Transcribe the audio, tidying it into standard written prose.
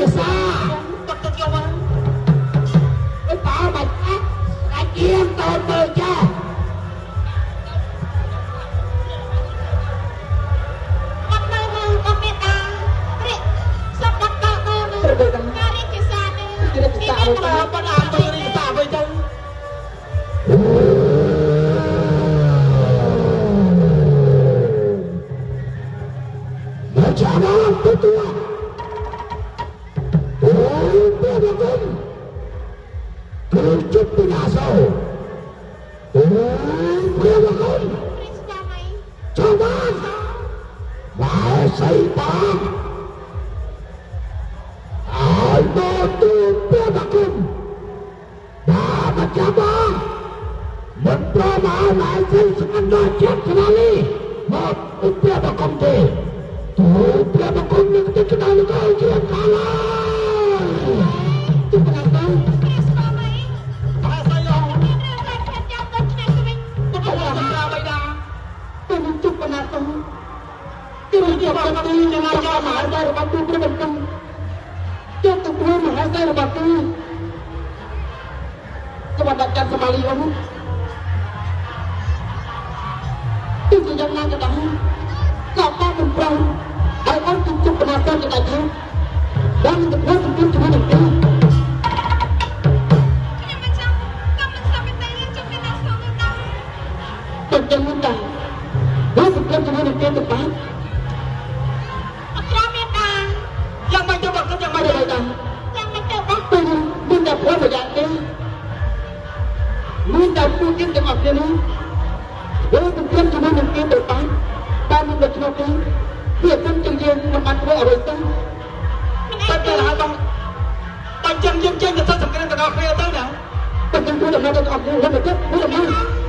ភាសាទុកទៅយកមកទៅតើបាច់អាចជាងតើមើលចាអត់នៅមើលក៏មានតាព្រាកសពដាក់ដល់មើលការរៀនភាសានេះរៀនភាសាទៅបណ្ដាទៅរៀនភាសាវិញទៅមកចាណាទៅទៅអូព្រះបរមគឺជិតពីណាសោអូព្រះបរមចាំបានមកសៃបានហើយមកទៅព្រះបរមបាទចាំបានមិនប្រមាថឲ្យទៅស្គាល់ដល់ចិត្តស្នានេះមកព្រះបរមទេទូព្រះបរមនឹងទៅក្តៅទៅជាកាលាទូព្រះបរមព្រះស្វាមីតែស្អីអូមានរឿងតែខិតចាប់ដល់ឆ្នាំទៅវិញទៅដល់សម្រាប់បៃតាទៅនឹងជុកបណ្ណាទៅទីនេះជាបាត់ទីយ៉ាងណាយ៉ាងណាតែរបស់ទូព្រះបរមជុកទៅព្រមមហាតែរបស់ទូក៏បាត់ចាត់សមាលីអូទីជាយ៉ាងណាក៏ដោយក៏បានបំប្រងឲ្យអត់ជុកបណ្ណាទៅជាដៃខាងdan untuk itu cuma itu. Penjemputan, masuk ke cuma itu tepat. Akramitan, yang mencoba kerja macam yang mencoba minta puan banyak ni, minta mungkin dengan ini. Untuk itu cuma itu tepat. Dan untuk itu, dia pun cenderung membantu orang itu. តែតែហើយបងបាញ់ចឹងយើងចេញទៅសឹកសង្គ្រាមទាំងអស់គ្នាទៅណាតែយើងគួរដំណើរទៅអស់គ្នាទៅទៅគួរដំណើរ